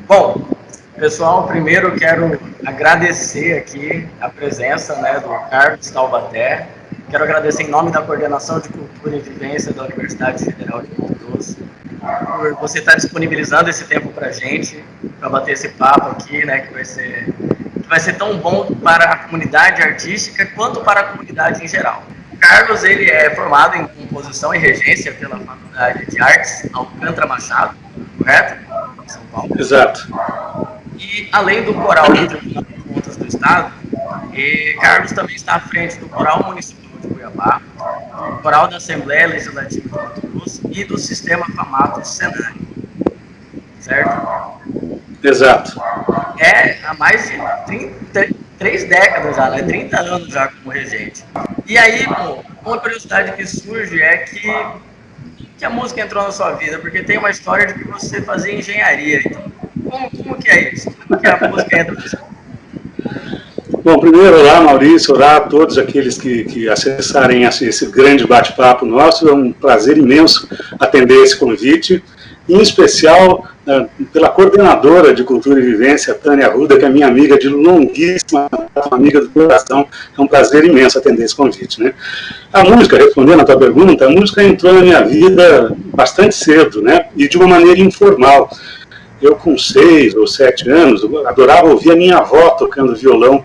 Bom, pessoal, primeiro eu quero agradecer aqui a presença, né, do Carlos Taubaté. Quero agradecer em nome da Coordenação de Cultura e Vivência da Universidade Federal de Mato Grosso por você estar disponibilizando esse tempo para a gente, para bater esse papo aqui, né, que vai ser tão bom para a comunidade artística quanto para a comunidade em geral. O Carlos, ele é formado em composição e regência pela Faculdade de Artes Alcântara Machado, correto? São Paulo. Exato. E além do coral do Tribunal de Contas do Estado, Carlos também está à frente do Coral Municipal de Cuiabá, do Coral da Assembleia Legislativa de Mato Grosso e do Sistema FAMATO Senai. Certo? Exato. Há mais de 3 décadas já, né? 30 anos já como regente. E aí, uma curiosidade que surge é que a música entrou na sua vida, porque tem uma história de que você fazia engenharia. Então, como que é isso? Como que a música entra na sua vida? Bom, primeiro, olá Maurício, olá a todos aqueles que acessarem esse grande bate-papo nosso. É um prazer imenso atender esse convite, em especial pela coordenadora de Cultura e Vivência, Tânia Arruda, que é minha amiga de longuíssima, amiga do coração. É um prazer imenso atender esse convite, né? A música, respondendo a tua pergunta, a música entrou na minha vida bastante cedo, né? E de uma maneira informal. Eu, com 6 ou 7 anos, adorava ouvir a minha avó tocando violão.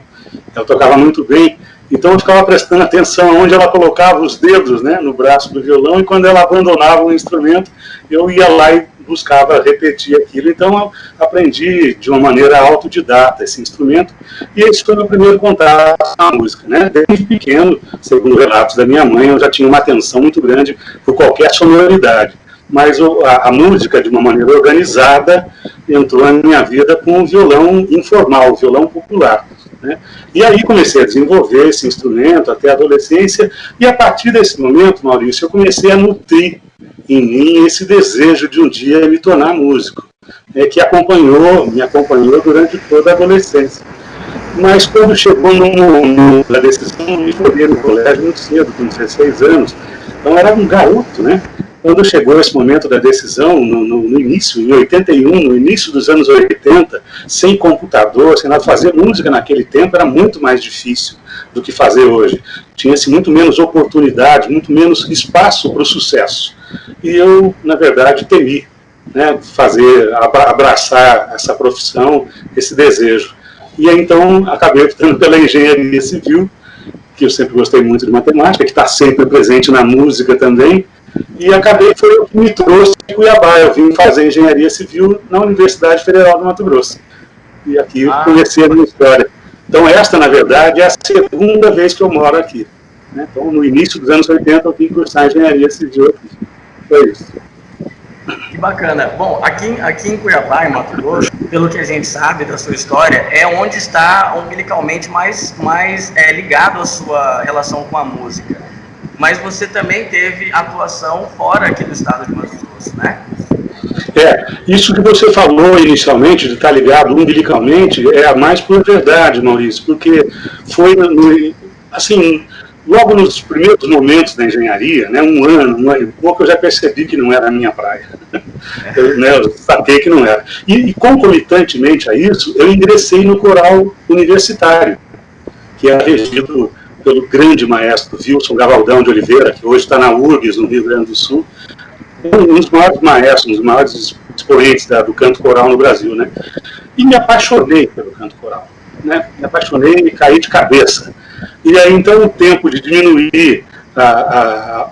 Ela tocava muito bem, então eu ficava prestando atenção onde ela colocava os dedos, né, no braço do violão, e quando ela abandonava o instrumento, eu ia lá e buscava repetir aquilo. Então eu aprendi de uma maneira autodidata esse instrumento, e esse foi o meu primeiro contato com a música, né? Desde pequeno, segundo relatos da minha mãe, eu já tinha uma atenção muito grande por qualquer sonoridade. Mas a música, de uma maneira organizada, entrou na minha vida com o violão informal, o violão popular, né? E aí comecei a desenvolver esse instrumento até a adolescência, e a partir desse momento, Maurício, eu comecei a nutrir em mim esse desejo de um dia me tornar músico, que me acompanhou durante toda a adolescência. Mas quando chegou na decisão, eu me formei no colégio muito cedo, com 16 anos, então era um garoto, né? Quando chegou esse momento da decisão, no início, em 81, no início dos anos 80, sem computador, sem nada, fazer música naquele tempo era muito mais difícil do que fazer hoje. Tinha-se muito menos oportunidade, muito menos espaço para o sucesso. E eu, na verdade, temi, né, abraçar essa profissão, esse desejo. E aí, então, acabei optando pela engenharia civil, que eu sempre gostei muito de matemática, que está sempre presente na música também. E acabei, foi o que me trouxe de Cuiabá. Eu vim fazer engenharia civil na Universidade Federal do Mato Grosso. E aqui eu conheci a minha história. Então esta, na verdade, é a segunda vez que eu moro aqui, né? Então, no início dos anos 80, eu vim cursar engenharia civil aqui. Foi isso. Que bacana. Bom, aqui em Cuiabá, em Mato Grosso, pelo que a gente sabe da sua história, é onde está umbilicalmente mais ligado a sua relação com a música. Mas você também teve atuação fora aqui do estado de Mato Grosso, né? Isso que você falou inicialmente, de estar ligado umbilicalmente, é a mais pura verdade, Maurício, porque foi, assim, logo nos primeiros momentos da engenharia, né, um ano e pouco, eu já percebi que não era a minha praia. Eu saquei que não era. E concomitantemente a isso, eu ingressei no coral universitário, que é regido pelo grande maestro Wilson Gavaldão de Oliveira, que hoje está na URGS, no Rio Grande do Sul, um dos maiores maestros, um dos maiores expoentes do canto coral no Brasil, né? E me apaixonei pelo canto coral, né? Me apaixonei e caí de cabeça. E aí, então, o tempo de diminuir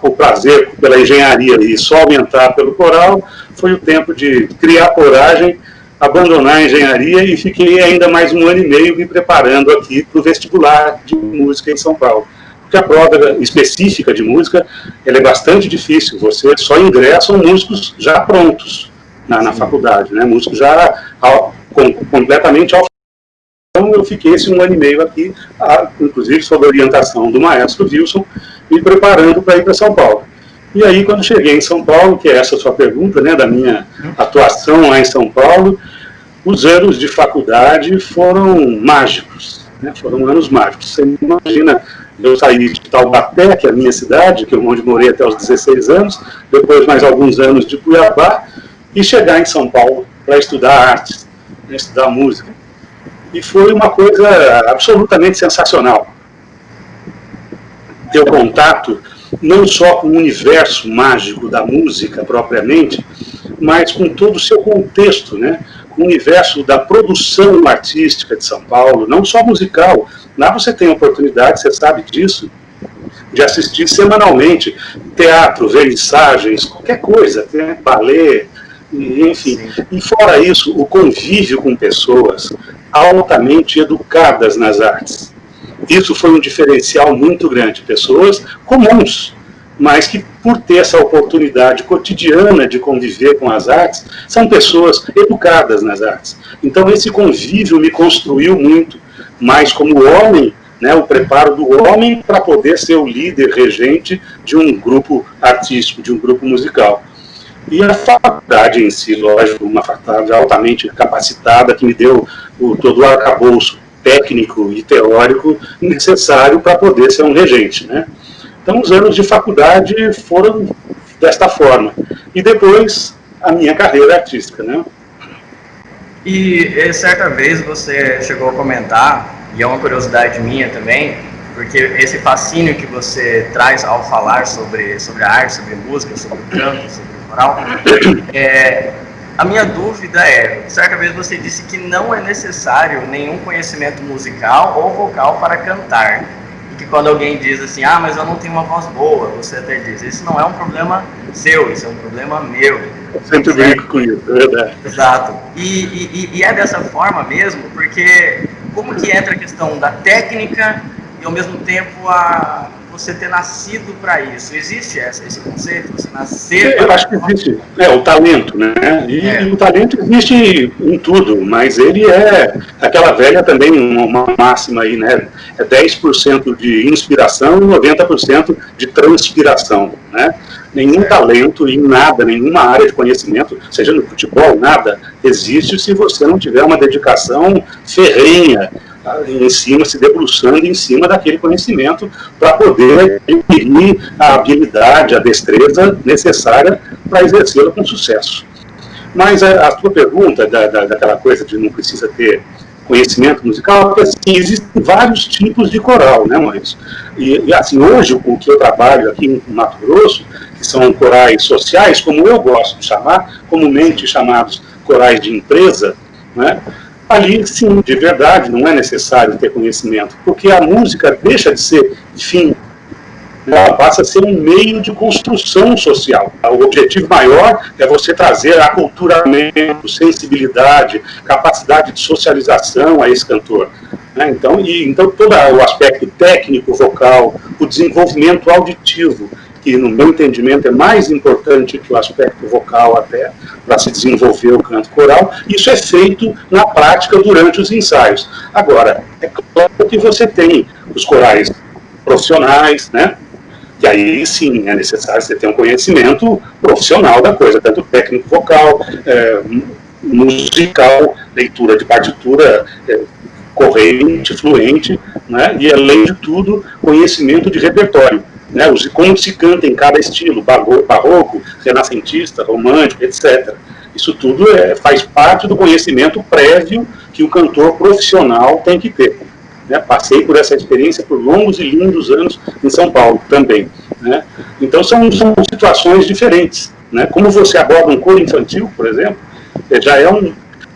o prazer pela engenharia e só aumentar pelo coral foi o tempo de criar coragem, abandonar a engenharia, e fiquei ainda mais 1 ano e meio me preparando aqui para o vestibular de música em São Paulo. Porque a prova específica de música ela é bastante difícil, você só ingressam músicos já prontos na faculdade, né? Músicos já completamente alfabetizados. Então eu fiquei esse 1 ano e meio aqui, inclusive sob a orientação do maestro Wilson, me preparando para ir para São Paulo. E aí, quando cheguei em São Paulo, que é essa a sua pergunta, né, da minha atuação lá em São Paulo, os anos de faculdade foram mágicos, né, foram anos mágicos. Você imagina, eu saí de Taubaté, que é a minha cidade, onde morei até os 16 anos, depois mais alguns anos de Cuiabá, e chegar em São Paulo para estudar artes. né, estudar música. E foi uma coisa absolutamente sensacional. Ter o contato não só com o universo mágico da música propriamente, mas com todo o seu contexto, né? Com o universo da produção artística de São Paulo, não só musical. Lá você tem a oportunidade, você sabe disso, de assistir semanalmente teatro, vernissagens, qualquer coisa, né? Balé, enfim. Sim. E fora isso, o convívio com pessoas altamente educadas nas artes. Isso foi um diferencial muito grande. Pessoas comuns, mas que por ter essa oportunidade cotidiana de conviver com as artes, são pessoas educadas nas artes. Então esse convívio me construiu muito, mais como homem, né, o preparo do homem para poder ser o líder regente de um grupo artístico, de um grupo musical. E a faculdade em si, lógico, uma faculdade altamente capacitada, que me deu todo o arcabouço técnico e teórico necessário para poder ser um regente, né? Então, os anos de faculdade foram desta forma. E depois, a minha carreira artística, né? E certa vez você chegou a comentar, e é uma curiosidade minha também, porque esse fascínio que você traz ao falar sobre a arte, sobre música, sobre o canto, sobre o coral, a minha dúvida certa vez você disse que não é necessário nenhum conhecimento musical ou vocal para cantar. E que quando alguém diz assim, mas eu não tenho uma voz boa, você até diz, isso não é um problema seu, isso é um problema meu. Eu sempre brinco com isso, é verdade. Exato. E é dessa forma mesmo, porque como que entra a questão da técnica e ao mesmo tempo você ter nascido para isso? Existe esse conceito? Você nascer? Eu acho que existe o talento, né? E o talento existe em tudo, mas ele é aquela velha também, uma máxima aí, né? É 10% de inspiração e 90% de transpiração, né? Nenhum talento em nada, nenhuma área de conhecimento, seja no futebol, nada, existe se você não tiver uma dedicação ferrenha, em cima, se debruçando em cima daquele conhecimento para poder adquirir a habilidade, a destreza necessária para exercê-lo com sucesso. Mas a tua pergunta daquela coisa de não precisa ter conhecimento musical, porque assim, existem vários tipos de coral, né, Maurício? E assim, hoje, com o que eu trabalho aqui em Mato Grosso, que são corais sociais, como eu gosto de chamar, comumente chamados corais de empresa, né? Ali, sim, de verdade, não é necessário ter conhecimento, porque a música deixa de ser fim, ela passa a ser um meio de construção social. O objetivo maior é você trazer aculturamento, sensibilidade, capacidade de socialização a esse cantor. Né? Então, todo o aspecto técnico, vocal, o desenvolvimento auditivo, que no meu entendimento é mais importante que o aspecto vocal até, para se desenvolver o canto coral, isso é feito na prática durante os ensaios. Agora, é claro que você tem os corais profissionais, né? Que aí sim é necessário você ter um conhecimento profissional da coisa, tanto técnico vocal, musical, leitura de partitura corrente, fluente, né? E além de tudo, conhecimento de repertório. Né, como se canta em cada estilo, barroco, renascentista, romântico, etc. Isso tudo faz parte do conhecimento prévio que o cantor profissional tem que ter. Né? Passei por essa experiência por longos e lindos anos em São Paulo também. Né? Então são situações diferentes. Né? Como você aborda um coro infantil, por exemplo, já é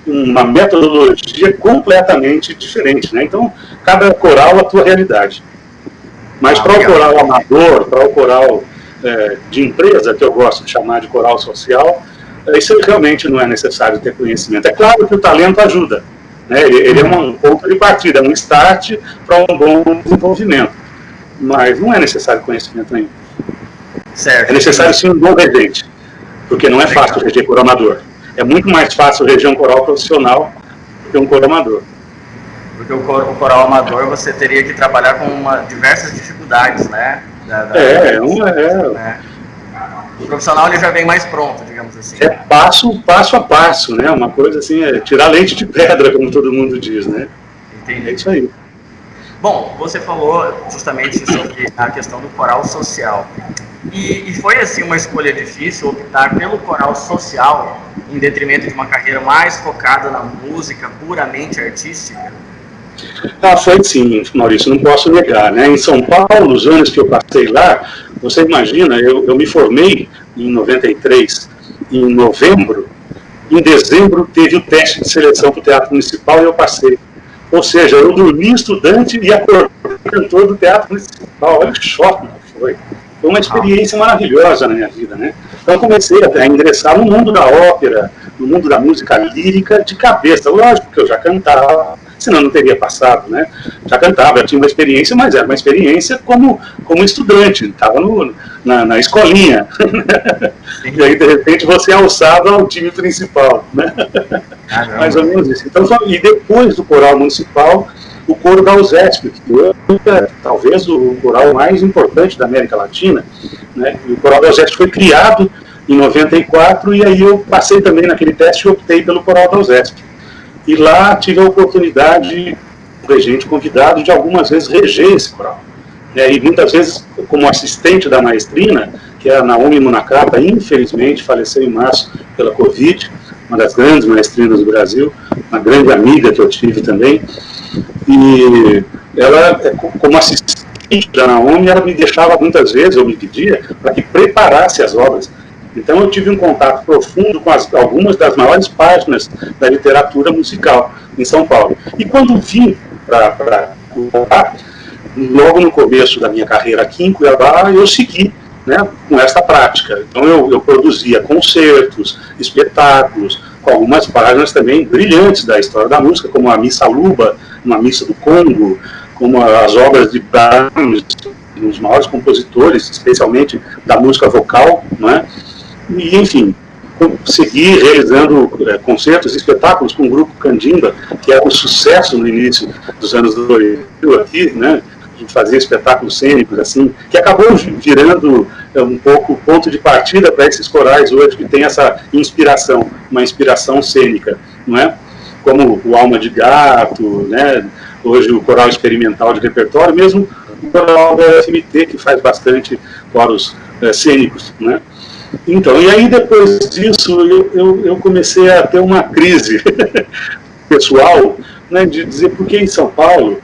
uma metodologia completamente diferente. Né? Então, cada coral a tua realidade. Mas para o coral amador, para o coral de empresa, que eu gosto de chamar de coral social, isso realmente não é necessário ter conhecimento. É claro que o talento ajuda, né? Ele é um ponto de partida, um start para um bom desenvolvimento. Mas não é necessário conhecimento nenhum. Certo. É necessário sim um bom regente, porque não é fácil reger coro amador. É muito mais fácil reger um coral profissional do que um coro amador. Porque o coral amador você teria que trabalhar com diversas dificuldades, né? O profissional ele já vem mais pronto, digamos assim. É passo a passo, né? Uma coisa assim, tirar leite de pedra, como todo mundo diz, né? Entendi. É isso aí. Bom, você falou justamente sobre a questão do coral social. E foi, assim, uma escolha difícil optar pelo coral social em detrimento de uma carreira mais focada na música puramente artística? Ah, foi sim, Maurício, não posso negar, né? Em São Paulo, os anos que eu passei lá, você imagina, eu me formei em 93, em novembro, em dezembro teve o teste de seleção para o Teatro Municipal e eu passei. Ou seja, eu dormi estudante e acordei cantor do Teatro Municipal. Olha que choque que foi. Foi uma experiência maravilhosa na minha vida, né? Então comecei a ingressar no mundo da ópera, no mundo da música lírica de cabeça. Lógico que eu já cantava, senão não teria passado, né? Já cantava, já tinha uma experiência, mas era uma experiência como estudante, estava na escolinha. E aí, de repente, você alçava ao time principal, né? Mais ou menos isso. Então, e depois do coral municipal, o coro da USESP, que é talvez o coral mais importante da América Latina, né? E o coral da USESP foi criado em 94 e aí eu passei também naquele teste e optei pelo coral da USESP. E lá tive a oportunidade, regente convidado, de algumas vezes reger esse coral. E muitas vezes, como assistente da maestrina, que é a Naomi Munakata, infelizmente faleceu em março pela Covid, uma das grandes maestrinas do Brasil, uma grande amiga que eu tive também. E ela, como assistente da Naomi, ela me deixava muitas vezes, eu me pedia, para que preparasse as obras. Então eu tive um contato profundo com algumas das maiores páginas da literatura musical em São Paulo. E quando vim para Cuiabá, logo no começo da minha carreira aqui em Cuiabá, eu segui, né, com essa prática. Então eu produzia concertos, espetáculos, com algumas páginas também brilhantes da história da música, como a Missa Luba, uma missa do Congo, como as obras de Brahms, um dos maiores compositores, especialmente da música vocal, né? E, enfim, segui realizando concertos e espetáculos com o grupo Candimba, que era um sucesso no início dos anos 2000 aqui, né? A gente fazia espetáculos cênicos, assim, que acabou virando um pouco ponto de partida para esses corais hoje, que tem essa inspiração, uma inspiração cênica, não é? Como o Alma de Gato, né? Hoje o coral experimental de repertório, mesmo o coral da FMT, que faz bastante coros cênicos, né? Então, e aí depois disso eu comecei a ter uma crise pessoal, né, de dizer porque em São Paulo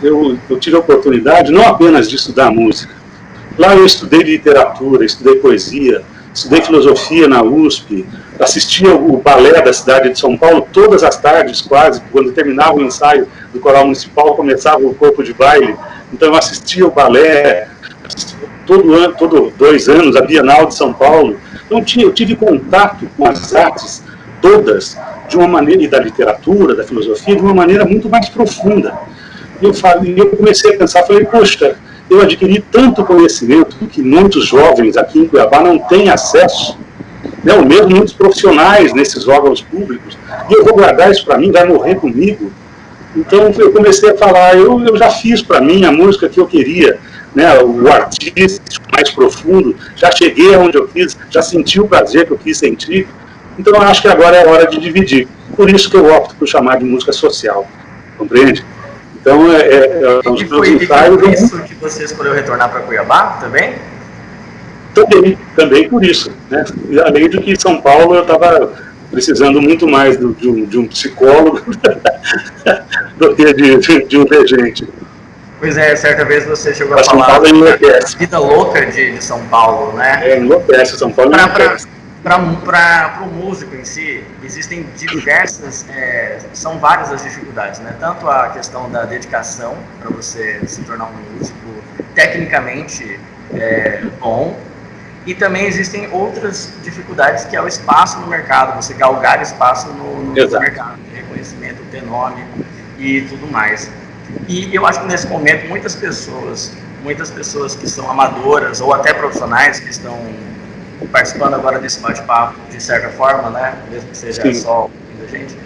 eu tive a oportunidade não apenas de estudar música. Lá eu estudei literatura, estudei poesia, estudei filosofia na USP, assistia o balé da cidade de São Paulo todas as tardes quase, quando terminava o ensaio do coral municipal, começava o corpo de baile, então eu assistia o balé, todo 2 anos, a Bienal de São Paulo. Então eu tive contato com as artes todas, de uma maneira, e da literatura, da filosofia, de uma maneira muito mais profunda. E eu comecei a pensar, falei, poxa, eu adquiri tanto conhecimento que muitos jovens aqui em Cuiabá não têm acesso, né, ou mesmo muitos profissionais nesses órgãos públicos, e eu vou guardar isso para mim, vai morrer comigo. Então eu comecei a falar, eu já fiz para mim a música que eu queria, né, o artístico mais profundo, já cheguei aonde eu quis, já senti o prazer que eu quis sentir, então eu acho que agora é a hora de dividir. Por isso que eu opto por chamar de música social, compreende? Então, os meus ensaios... Foi isso que você escolheu retornar para Cuiabá também? Também por isso, né? Além de que em São Paulo eu estava precisando muito mais de um psicólogo do que de um regente. Pois é, certa vez você chegou a falar da vida louca de São Paulo, né? Enlouquece, São Paulo enlouquece. Para o músico em si, existem diversas, são várias as dificuldades, né? Tanto a questão da dedicação, para você se tornar um músico tecnicamente bom, e também existem outras dificuldades, que é o espaço no mercado, você galgar espaço no mercado, reconhecimento, ter nome e tudo mais. E eu acho que nesse momento muitas pessoas que são amadoras ou até profissionais que estão participando agora desse bate-papo, de certa forma, né, mesmo que seja Sim. só ouvindo a gente,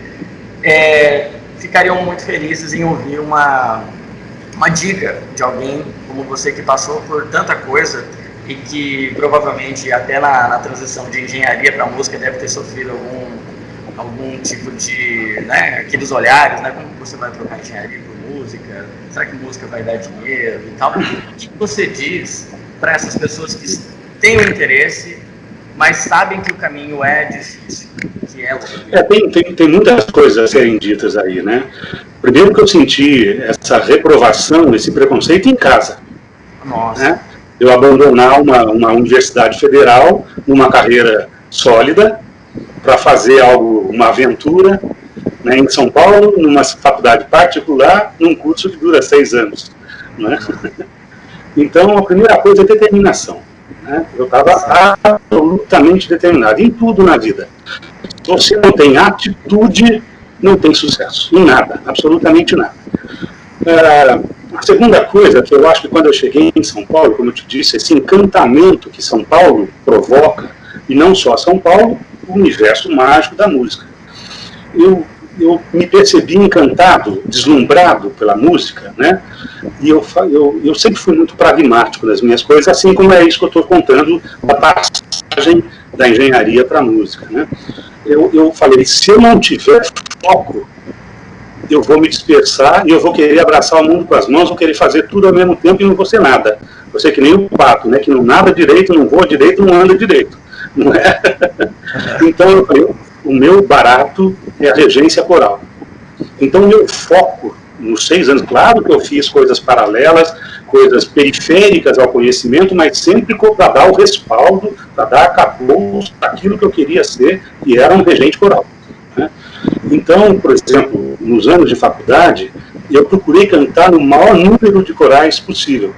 ficariam muito felizes em ouvir uma dica de alguém como você, que passou por tanta coisa e que provavelmente até na transição de engenharia para música deve ter sofrido algum tipo de, né, aqueles olhares, né, como você vai trocar engenharia por música, será que música vai dar dinheiro e tal. O que você diz para essas pessoas que têm o interesse, mas sabem que o caminho é difícil, que é louco? Tem muitas coisas a serem ditas aí, né? Primeiro que eu senti essa reprovação, esse preconceito em casa. Nossa. Né? Eu abandonar uma universidade federal, numa carreira sólida, para fazer uma aventura, né, em São Paulo, numa faculdade particular, num curso que dura 6 anos. Né? Então, a primeira coisa é determinação. Né? Eu estava absolutamente determinado em tudo na vida. Se você não tem atitude, não tem sucesso. Em nada, absolutamente nada. A segunda coisa que eu acho que quando eu cheguei em São Paulo, como eu te disse, esse encantamento que São Paulo provoca, e não só São Paulo, o universo mágico da música. Eu me percebi encantado, deslumbrado pela música, né? E eu sempre fui muito pragmático nas minhas coisas, assim como é isso que eu estou contando da passagem da engenharia para a música, né? Eu falei, se eu não tiver foco, eu vou me dispersar e eu vou querer abraçar o mundo com as mãos, vou querer fazer tudo ao mesmo tempo e não vou ser nada. Vou ser que nem o pato, né? Que não nada direito, não voa direito, não anda direito. Não é? Então, eu falei, o meu barato é a regência coral. Então, o meu foco nos 6 anos, claro que eu fiz coisas paralelas, coisas periféricas ao conhecimento, mas sempre para dar o respaldo, para dar acabouço daquilo que eu queria ser, e era um regente coral. Né? Então, por exemplo, nos anos de faculdade, eu procurei cantar no maior número de corais possível.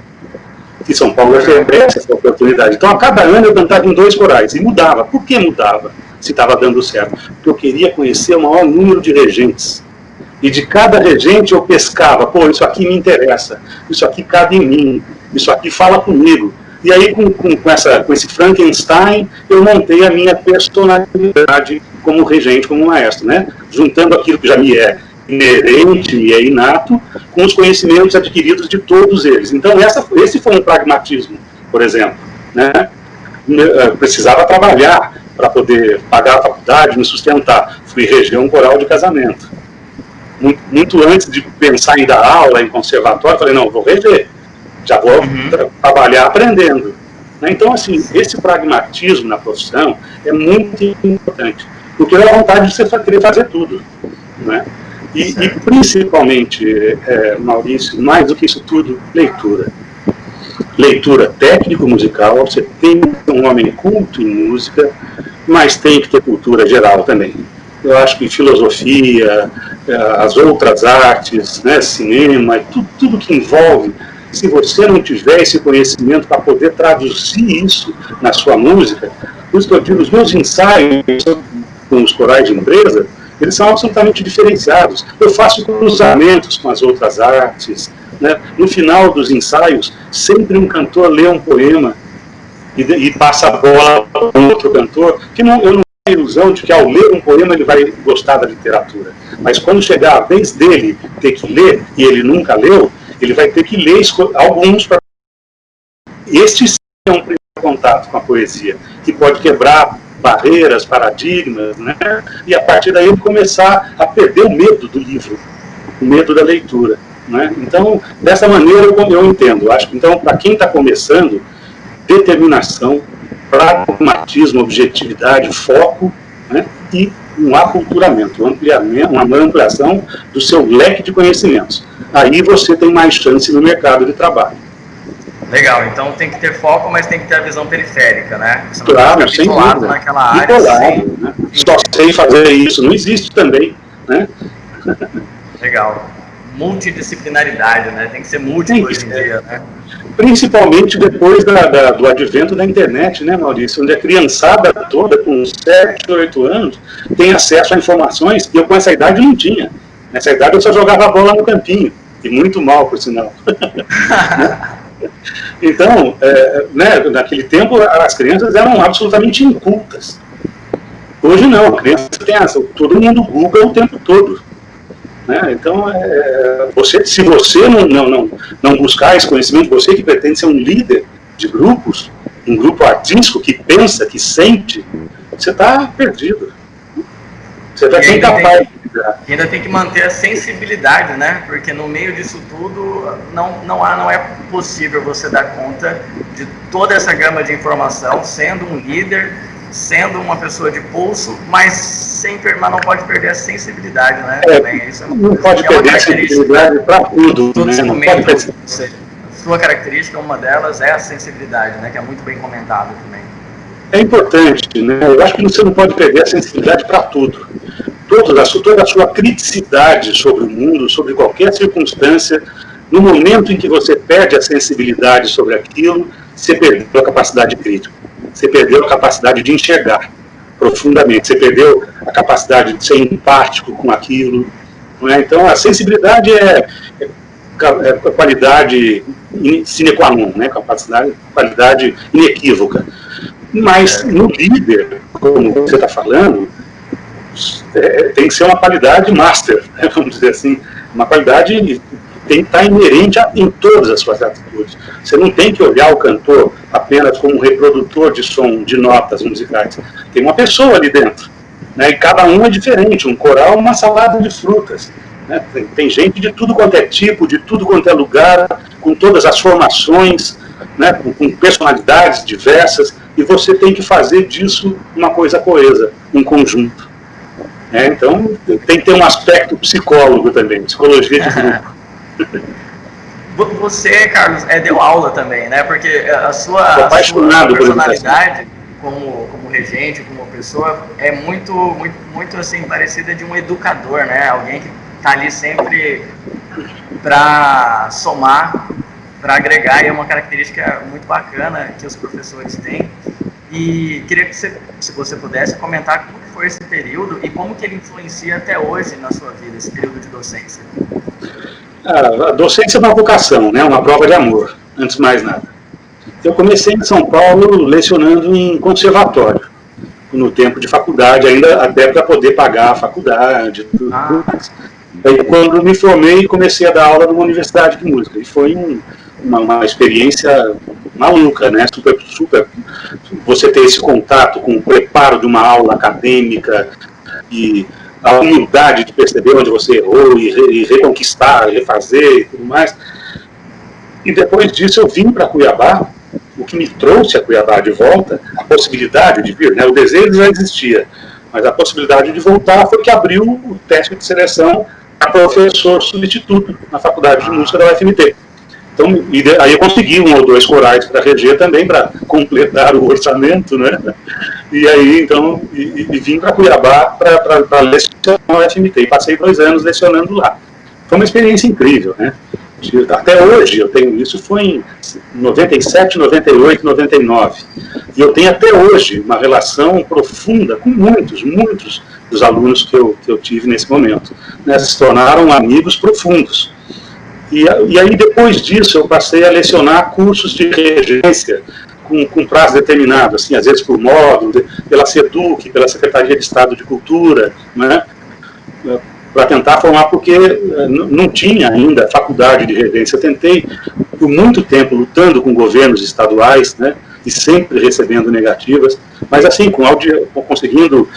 Que São Paulo oferece essa oportunidade. Então, a cada ano eu cantava em 2 corais, e mudava. Por que mudava, se estava dando certo? Porque eu queria conhecer o maior número de regentes. E de cada regente eu pescava, pô, isso aqui me interessa, isso aqui cabe em mim, isso aqui fala comigo. E aí, com esse Frankenstein, eu montei a minha personalidade como regente, como maestro, né? Juntando aquilo que já me é inerente, me é inato, com os conhecimentos adquiridos de todos eles. Então, esse foi um pragmatismo, por exemplo. Né? Eu precisava trabalhar para poder pagar a faculdade, me sustentar. Fui reger um coral de casamento. Muito antes de pensar em dar aula em conservatório, falei, não, vou reger. Já vou trabalhar aprendendo. Então, assim, esse pragmatismo na profissão é muito importante, porque é a vontade de você querer fazer tudo. Né? E principalmente, Maurício, mais do que isso tudo, leitura. Leitura técnico-musical, você tem que ser um homem culto em música, mas tem que ter cultura geral também. Eu acho que filosofia, as outras artes, né, cinema, tudo que envolve, se você não tiver esse conhecimento para poder traduzir isso na sua música, por isso que eu digo, os meus ensaios com os corais de empresa, eles são absolutamente diferenciados. Eu faço cruzamentos com as outras artes. Né? No final dos ensaios, sempre um cantor lê um poema e passa a bola para um outro cantor, que eu não tenho a ilusão de que ao ler um poema ele vai gostar da literatura. Mas quando chegar a vez dele ter que ler, e ele nunca leu, ele vai ter que ler alguns. Este é um primeiro contato com a poesia, que pode quebrar barreiras, paradigmas, né? E a partir daí ele começar a perder o medo do livro, o medo da leitura. Né? Então, dessa maneira eu entendo. Acho que, então, para quem está começando, determinação, pragmatismo, objetividade, foco, né? E um aculturamento, uma ampliação do seu leque de conhecimentos. Aí você tem mais chance no mercado de trabalho. Legal, então tem que ter foco, mas tem que ter a visão periférica, né? Você não claro, sem dúvida. Naquela área. Bitolado, né? Só sei fazer isso, não existe também, né? Legal. Multidisciplinaridade, né? Tem que ser múltiplo hoje em dia, né? Principalmente depois do advento da internet, né, Maurício? Onde a criançada toda, com 7, 8 anos, tem acesso a informações que eu com essa idade não tinha. Nessa idade eu só jogava a bola no campinho, e muito mal, por sinal. Então, né, naquele tempo, as crianças eram absolutamente incultas. Hoje não, a criança tem todo mundo Google o tempo todo. Né? Então, se você não buscar esse conhecimento, você que pretende ser um líder de grupos, um grupo artístico que pensa, que sente, você está perdido. Você vai ser incapaz de E ainda tem que manter a sensibilidade, né? Porque no meio disso tudo não é possível você dar conta de toda essa gama de informação, sendo um líder, sendo uma pessoa de pulso, mas não pode perder a sensibilidade, né? Também. Isso não pode perder a sensibilidade para tudo. Todos comentam você. Sua característica, uma delas é a sensibilidade, né? Que é muito bem comentada também. É importante, né? Eu acho que você não pode perder a sensibilidade para tudo. Toda a sua criticidade sobre o mundo, sobre qualquer circunstância, no momento em que você perde a sensibilidade sobre aquilo, você perdeu a capacidade crítica. Você perdeu a capacidade de enxergar profundamente. Você perdeu a capacidade de ser empático com aquilo. Não é? Então, a sensibilidade é qualidade sine qua non, né? Qualidade inequívoca. Mas no líder, como você está falando, tem que ser uma qualidade master, né? Vamos dizer assim, uma qualidade que tem que estar inerente em todas as suas atitudes. Você não tem que olhar o cantor apenas como um reprodutor de som, de notas musicais. Tem uma pessoa ali dentro, né? E cada um é diferente. Um coral é uma salada de frutas. Né? Tem gente de tudo quanto é tipo, de tudo quanto é lugar, com todas as formações, né? Com personalidades diversas, e você tem que fazer disso uma coisa coesa, um conjunto. Então, tem que ter um aspecto psicólogo também, psicologia de grupo. Você, Carlos, deu aula também, né? Porque a sua personalidade como regente, como pessoa, é muito assim, parecida de um educador, né? Alguém que está ali sempre para somar, para agregar, e é uma característica muito bacana que os professores têm. E queria que se você pudesse comentar como que foi esse período e como que ele influencia até hoje na sua vida, esse período de docência. A docência é uma vocação, né? Uma prova de amor, antes de mais nada. Eu comecei em São Paulo lecionando em conservatório, no tempo de faculdade, ainda até para poder pagar a faculdade, tudo. Aí, quando me formei, comecei a dar aula numa universidade de música, e foi uma experiência maluca, né? Super. Você ter esse contato com o preparo de uma aula acadêmica e a humildade de perceber onde você errou e reconquistar, refazer e tudo mais. E depois disso eu vim para Cuiabá. O que me trouxe a Cuiabá de volta, a possibilidade de vir, né? O desejo já existia, mas a possibilidade de voltar foi que abriu o teste de seleção a professor substituto na Faculdade de Música da UFMT. Então, aí eu consegui 1 ou 2 corais para reger também, para completar o orçamento, né? E aí, então, vim para Cuiabá para lecionar na UFMT. E passei 2 anos lecionando lá. Foi uma experiência incrível, né? Até hoje eu tenho isso, foi em 97, 98, 99. E eu tenho até hoje uma relação profunda com muitos dos alunos que eu tive nesse momento. Né? Se tornaram amigos profundos. E aí, depois disso, eu passei a lecionar cursos de regência com prazo determinado, assim, às vezes por módulo, pela SEDUC, pela Secretaria de Estado de Cultura, né, para tentar formar, porque não tinha ainda faculdade de regência. Eu tentei, por muito tempo, lutando com governos estaduais, né, e sempre recebendo negativas, mas assim, conseguindo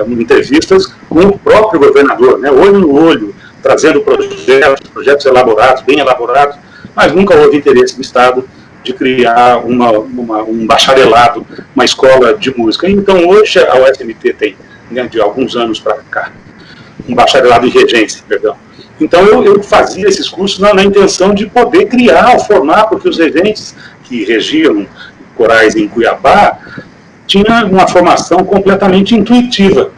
entrevistas com o próprio governador, né, olho no olho, trazendo projetos elaborados, bem elaborados, mas nunca houve interesse do Estado de criar um bacharelado, uma escola de música. Então, hoje, a UFMT tem, né, de alguns anos para cá, um bacharelado em regência, perdão. Então, eu fazia esses cursos na intenção de poder criar, formar, porque os regentes que regiam corais em Cuiabá tinham uma formação completamente intuitiva.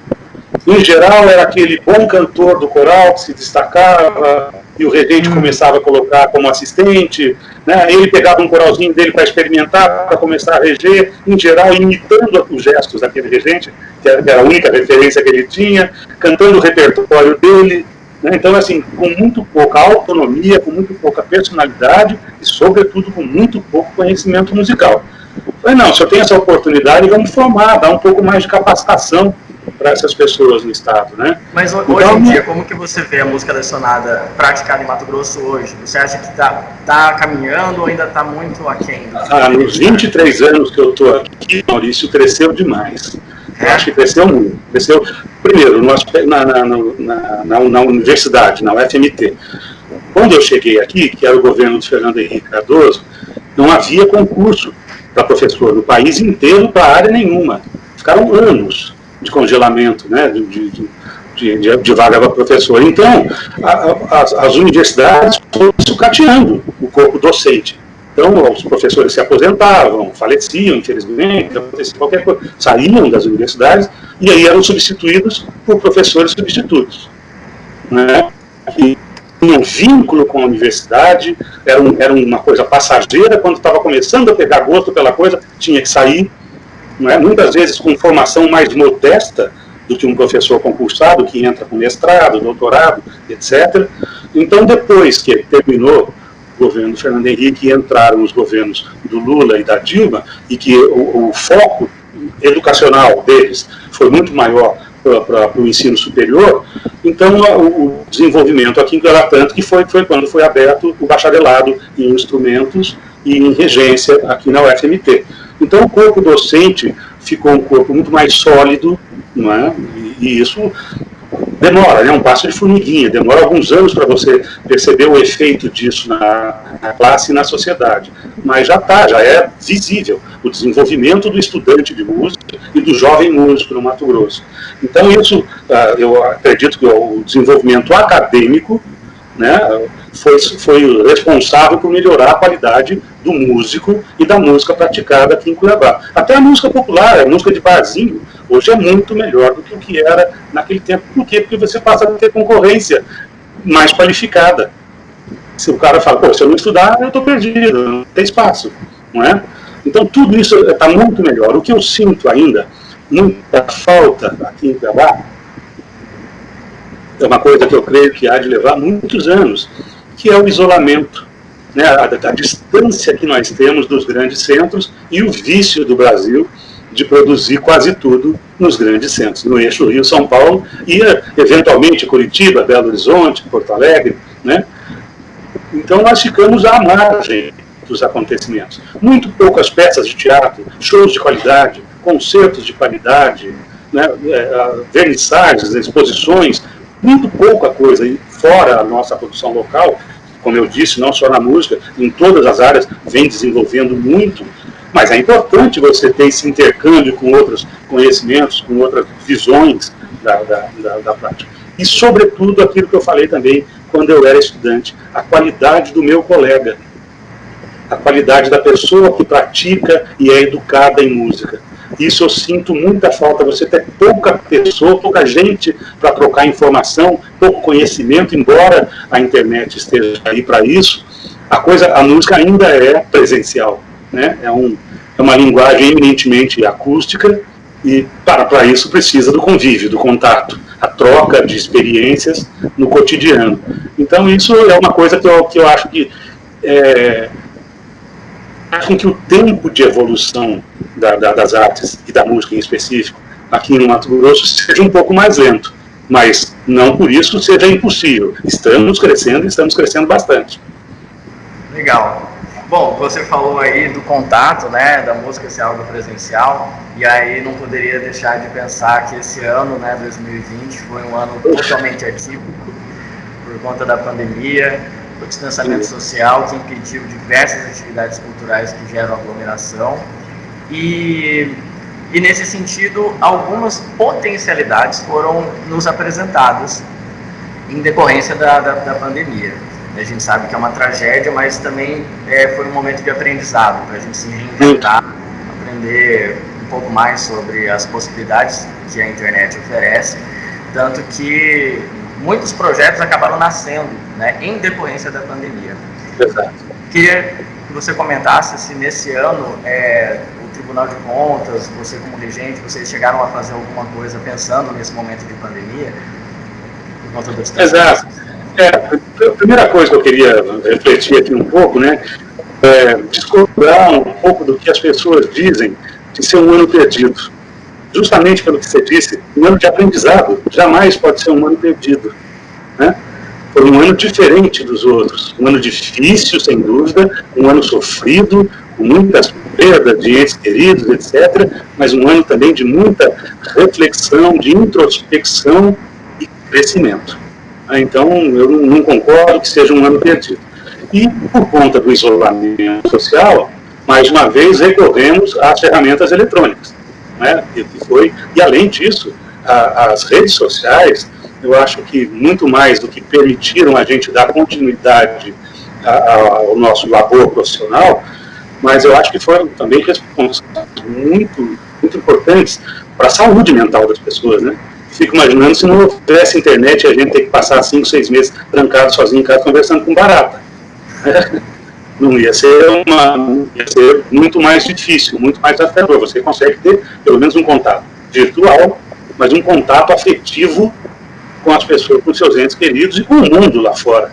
Em geral, era aquele bom cantor do coral que se destacava, e o regente começava a colocar como assistente, né? Ele pegava um coralzinho dele para experimentar, para começar a reger, em geral imitando os gestos daquele regente, que era a única referência que ele tinha, cantando o repertório dele, né? Então, assim, com muito pouca autonomia, com muito pouca personalidade e, sobretudo, com muito pouco conhecimento musical. Eu falei, não, se eu tenho essa oportunidade, vamos formar, dar um pouco mais de capacitação para essas pessoas no estado, né? Mas hoje então, em dia, como que você vê a música lecionada praticada em Mato Grosso hoje? Você acha que tá caminhando ou ainda está muito aquém? Nos 23 anos que eu estou aqui, Maurício, cresceu demais. Eu acho que cresceu muito. Cresceu primeiro, na universidade, na UFMT. Quando eu cheguei aqui, que era o governo de Fernando Henrique Cardoso, não havia concurso para professor no país inteiro para área nenhuma. Ficaram anos de congelamento, né, de vaga para professor. Então, as universidades foram sucateando o corpo docente. Então, os professores se aposentavam, faleciam, infelizmente, acontecia qualquer coisa, saíam das universidades e aí eram substituídos por professores substitutos, né? E tinham vínculo com a universidade, era uma coisa passageira, quando estava começando a pegar gosto pela coisa, tinha que sair, né? Muitas vezes com formação mais modesta do que um professor concursado, que entra com mestrado, doutorado, etc. Então, depois que terminou o governo do Fernando Henrique e entraram os governos do Lula e da Dilma, e que o foco educacional deles foi muito maior para o ensino superior, então o desenvolvimento aqui era tanto que foi quando foi aberto o bacharelado em instrumentos e em regência aqui na UFMT. Então o corpo docente ficou um corpo muito mais sólido, não é? E isso demora, né? Um passo de formiguinha, demora alguns anos para você perceber o efeito disso na classe e na sociedade. Mas já é visível o desenvolvimento do estudante de música e do jovem músico no Mato Grosso. Então isso, eu acredito que o desenvolvimento acadêmico, né, foi responsável por melhorar a qualidade do músico e da música praticada aqui em Cuiabá. Até a música popular, a música de barzinho, hoje é muito melhor do que o que era naquele tempo. Por quê? Porque você passa a ter concorrência mais qualificada. Se o cara fala, pô, se eu não estudar, eu estou perdido, não tem espaço, não é? Então tudo isso está muito melhor. O que eu sinto ainda, muita falta aqui em Cuiabá, é uma coisa que eu creio que há de levar muitos anos, que é o isolamento, né? A distância que nós temos dos grandes centros e o vício do Brasil de produzir quase tudo nos grandes centros, no eixo Rio-São Paulo e, eventualmente, Curitiba, Belo Horizonte, Porto Alegre, né? Então, nós ficamos à margem dos acontecimentos. Muito poucas peças de teatro, shows de qualidade, concertos de qualidade, né? Vernissagens, exposições, muito pouca coisa. E fora a nossa produção local, como eu disse, não só na música, em todas as áreas, vem desenvolvendo muito. Mas é importante você ter esse intercâmbio com outros conhecimentos, com outras visões da prática. E, sobretudo, aquilo que eu falei também quando eu era estudante, a qualidade do meu colega, a qualidade da pessoa que pratica e é educada em música. Isso eu sinto muita falta, você ter pouca pessoa, pouca gente para trocar informação, pouco conhecimento, embora a internet esteja aí para isso, a música ainda é presencial. Né? É uma linguagem eminentemente acústica e para isso precisa do convívio, do contato, a troca de experiências no cotidiano. Então isso é uma coisa que eu acho que faz com que o tempo de evolução das artes e da música em específico aqui no Mato Grosso seja um pouco mais lento, mas não por isso seja impossível. Estamos crescendo bastante. Legal. Bom, você falou aí do contato, né, da música ser algo presencial, e aí não poderia deixar de pensar que esse ano, né, 2020, foi um ano totalmente atípico por conta da pandemia, o distanciamento social que impediu diversas atividades culturais que geram aglomeração, e nesse sentido, algumas potencialidades foram nos apresentadas em decorrência da pandemia. A gente sabe que é uma tragédia, mas também foi um momento de aprendizado, para a gente se reinventar, aprender um pouco mais sobre as possibilidades que a internet oferece, tanto que muitos projetos acabaram nascendo, né, em decorrência da pandemia. Exato. Queria que você comentasse se nesse ano o Tribunal de Contas, você como regente, vocês chegaram a fazer alguma coisa pensando nesse momento de pandemia, por conta do distanciamento. Exato. A primeira coisa que eu queria refletir aqui um pouco, né, discordar um pouco do que as pessoas dizem de ser um ano perdido. Justamente pelo que você disse, um ano de aprendizado jamais pode ser um ano perdido, né? Foi um ano diferente dos outros, um ano difícil, sem dúvida, um ano sofrido, com muitas perdas de entes queridos, etc., mas um ano também de muita reflexão, de introspecção e crescimento. Então, eu não concordo que seja um ano perdido. E, por conta do isolamento social, mais uma vez recorremos às ferramentas eletrônicas. Né? E, além disso, as redes sociais, eu acho que muito mais do que permitiram a gente dar continuidade ao nosso labor profissional, mas eu acho que foram também responsáveis muito importantes para a saúde mental das pessoas, né? Fico imaginando se não houvesse internet e a gente ter que passar 5, 6 meses trancado sozinho em casa conversando com barata. Não ia ser muito mais difícil, muito mais desafiador. Você consegue ter pelo menos um contato virtual, mas um contato afetivo com as pessoas, com seus entes queridos e com o mundo lá fora,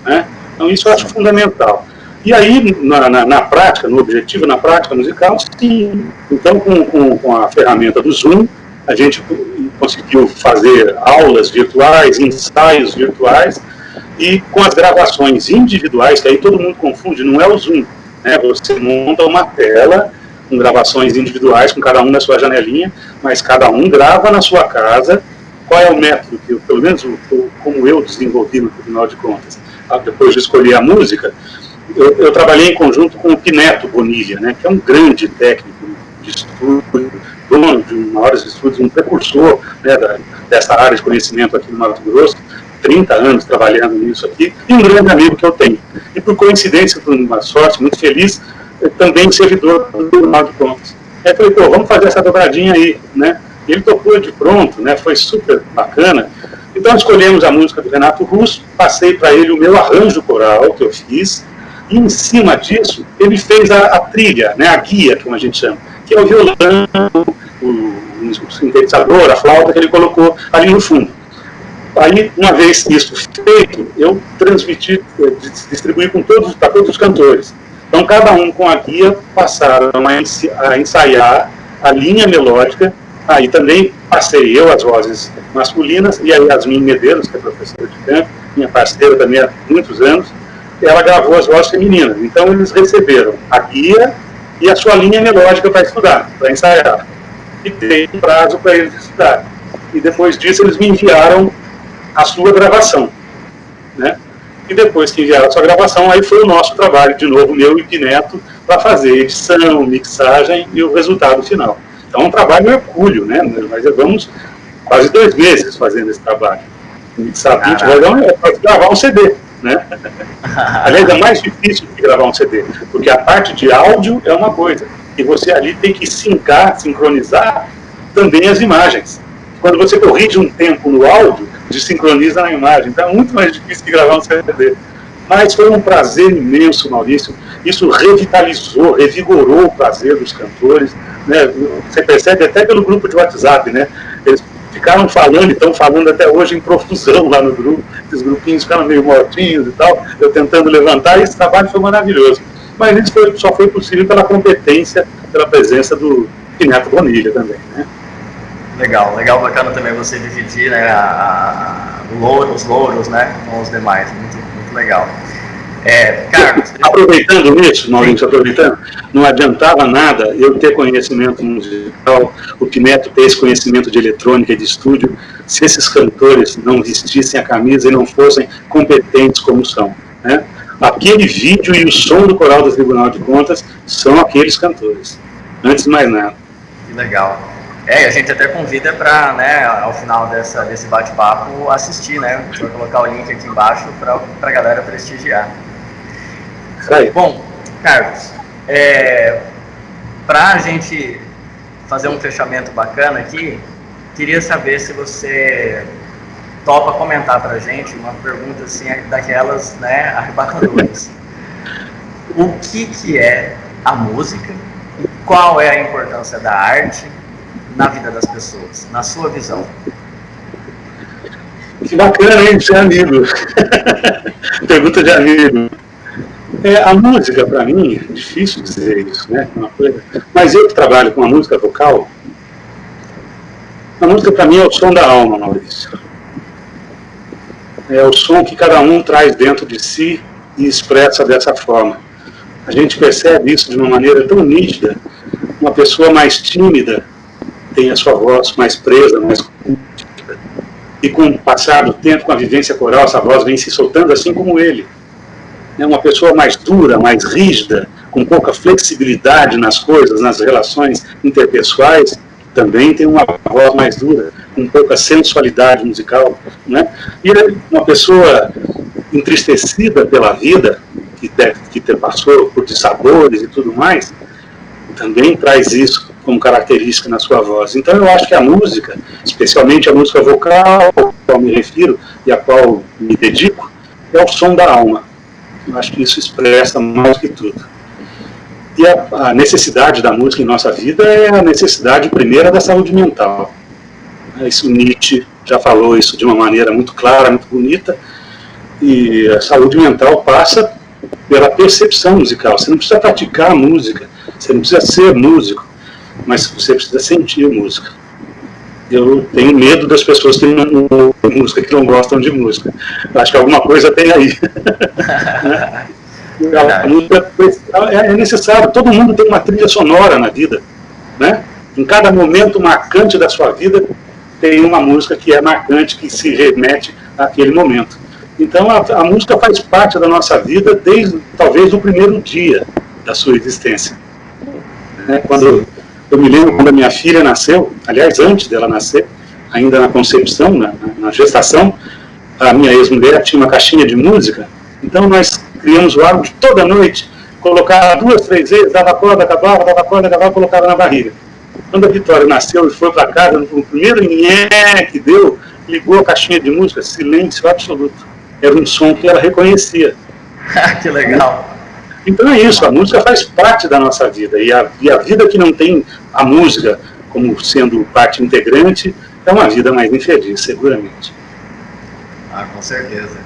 né? Então isso eu acho fundamental. E aí, na prática, no objetivo, na prática musical, sim. Então, com a ferramenta do Zoom, a gente conseguiu fazer aulas virtuais, ensaios virtuais, e com as gravações individuais, que aí todo mundo confunde, não é o Zoom, né? Você monta uma tela com gravações individuais, com cada um na sua janelinha, mas cada um grava na sua casa. Qual é o método que, pelo menos como eu desenvolvi no Tribunal de Contas, depois de escolher a música, eu trabalhei em conjunto com o Pineto Bonilha, né, que é um grande técnico de estudo, dono de maiores estudos, um precursor, né, dessa área de conhecimento aqui no Mato Grosso, 30 anos trabalhando nisso aqui, e um grande amigo que eu tenho. E por coincidência, por uma sorte muito feliz, também servidor do Tribunal de Contas. Aí eu falei, pô, vamos fazer essa dobradinha aí, né? E ele tocou de pronto, né? Foi super bacana. Então escolhemos a música do Renato Russo, passei para ele o meu arranjo coral que eu fiz, e em cima disso ele fez a trilha, né? A guia, como a gente chama, que é o violão, o sintetizador, a flauta que ele colocou ali no fundo. Aí, uma vez isso feito, eu transmiti, distribuí para todos os cantores. Então, cada um com a guia passaram a ensaiar a linha melódica. Aí também passei eu as vozes masculinas, e a Yasmin Medeiros, que é professora de canto, minha parceira também há muitos anos, ela gravou as vozes femininas. Então, eles receberam a guia e a sua linha melódica para estudar, para ensaiar. E dei um prazo para eles estudar. E depois disso, eles me enviaram a sua gravação, né? E depois que enviaram a sua gravação, aí foi o nosso trabalho, de novo, meu e Pineto, para fazer edição, mixagem e o resultado final. Então é um trabalho hercúleo, né? Nós levamos quase 2 meses fazendo esse trabalho. Mixar 20 é para gravar um CD, né? Aliás, é mais difícil de gravar um CD, porque a parte de áudio é uma coisa, e você ali tem que sincronizar também as imagens. Quando você corrige um tempo no áudio, desincroniza na imagem. Então é muito mais difícil que gravar um CD. Mas foi um prazer imenso, Maurício. Isso revitalizou, revigorou o prazer dos cantores, né? Você percebe até pelo grupo de WhatsApp, né? Eles ficaram falando e estão falando até hoje em profusão lá no grupo. Esses grupinhos ficaram meio mortinhos e tal, eu tentando levantar, e esse trabalho foi maravilhoso. Mas isso só foi possível pela competência, pela presença do Pineto Bonilha também, né? Legal, bacana também você dividir, né, os louros, né, com os demais, muito legal. Carlos... Aproveitando nisso, Maurício, não adiantava nada eu ter conhecimento musical, o Pineto ter esse conhecimento de eletrônica e de estúdio, se esses cantores não vestissem a camisa e não fossem competentes como são, né? Aquele vídeo e o som do coral do Tribunal de Contas são aqueles cantores, antes de mais nada. Que legal. E a gente até convida para, né, ao final desse bate-papo, assistir, né? A gente vai colocar o link aqui embaixo para a galera prestigiar. Isso aí. Bom, Carlos, para a gente fazer um fechamento bacana aqui, queria saber se você topa comentar para a gente uma pergunta assim, daquelas, né, arrebatadoras. O que é a música e qual é a importância da arte na vida das pessoas, na sua visão? Que bacana, hein? Você é amigo. Pergunta de amigo. A música, para mim, é difícil dizer isso, né? Uma coisa. Mas eu que trabalho com a música vocal, a música para mim é o som da alma, Maurício. É o som que cada um traz dentro de si e expressa dessa forma. A gente percebe isso de uma maneira tão nítida. Uma pessoa mais tímida tem a sua voz mais presa, mais contida. E com o passar do tempo, com a vivência coral, essa voz vem se soltando assim como ele. Uma pessoa mais dura, mais rígida, com pouca flexibilidade nas coisas, nas relações interpessoais, também tem uma voz mais dura, com pouca sensualidade musical, né? E uma pessoa entristecida pela vida, que passou por dissabores e tudo mais, também traz isso como característica na sua voz. Então eu acho que a música, especialmente a música vocal, a qual me refiro e a qual me dedico, é o som da alma. Eu acho que isso expressa mais que tudo. E a necessidade da música em nossa vida é a necessidade primeira da saúde mental. Isso Nietzsche já falou isso de uma maneira muito clara, muito bonita. E a saúde mental passa pela percepção musical. Você não precisa praticar a música, você não precisa ser músico, mas você precisa sentir música. Eu tenho medo das pessoas que não ouvem música, que não gostam de música. Eu acho que alguma coisa tem aí. A música é necessário. Todo mundo tem uma trilha sonora na vida, né? Em cada momento marcante da sua vida tem uma música que é marcante, que se remete àquele momento. Então a música faz parte da nossa vida desde talvez o primeiro dia da sua existência. Quando eu me lembro quando a minha filha nasceu, aliás, antes dela nascer, ainda na concepção, na gestação, a minha ex-mulher tinha uma caixinha de música, então nós criamos o hábito de toda noite colocar 2, 3 vezes, dava corda, acabava, colocava na barriga. Quando a Vitória nasceu e foi para casa, no primeiro nhé que deu, ligou a caixinha de música, silêncio absoluto. Era um som que ela reconhecia. Que legal. Então é isso, a música faz parte da nossa vida, e a vida que não tem a música como sendo parte integrante é uma vida mais infeliz, seguramente. Com certeza.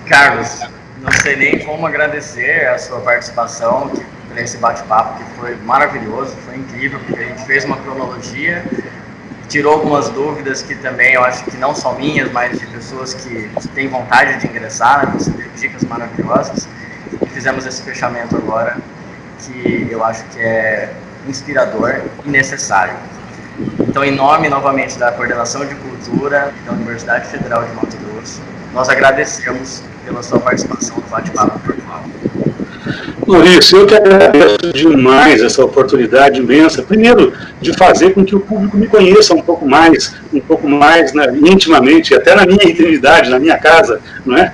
Carlos, não sei nem como agradecer a sua participação nesse bate-papo, que foi maravilhoso, foi incrível, porque a gente fez uma cronologia, tirou algumas dúvidas que também eu acho que não são minhas, mas de pessoas que têm vontade de ingressar, né? Você deu dicas maravilhosas. E fizemos esse fechamento agora, que eu acho que é inspirador e necessário. Então, em nome, novamente, da Coordenação de Cultura da Universidade Federal de Mato Grosso, nós agradecemos pela sua participação no bate-papo virtual. Maurício, eu que agradeço demais essa oportunidade imensa, primeiro, de fazer com que o público me conheça um pouco mais, né, intimamente, até na minha intimidade, na minha casa, não é?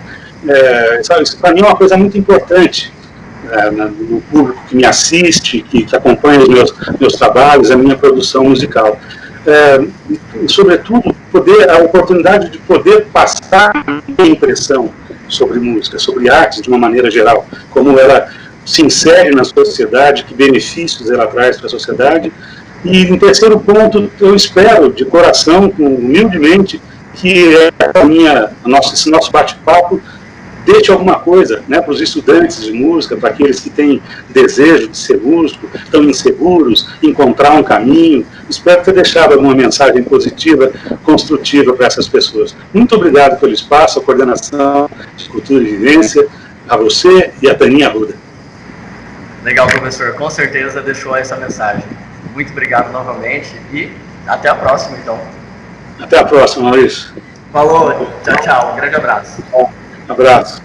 Isso para mim é uma coisa muito importante, no público que me assiste, que acompanha os meus trabalhos, a minha produção musical. E, sobretudo, a oportunidade de poder passar a minha impressão sobre música, sobre arte de uma maneira geral, como ela se insere na sociedade, que benefícios ela traz para a sociedade. E, em terceiro ponto, eu espero, de coração, humildemente, que esse nosso bate-papo deixe alguma coisa, né, para os estudantes de música, para aqueles que têm desejo de ser músico, estão inseguros, encontrar um caminho. Espero ter deixado alguma mensagem positiva, construtiva para essas pessoas. Muito obrigado pelo espaço, a Coordenação de Cultura e Vivência, a você e a Taninha Arruda. Legal, professor. Com certeza deixou essa mensagem. Muito obrigado novamente e até a próxima, então. Até a próxima, Maurício. Falou. Tchau, tchau. Um grande abraço. Abraço.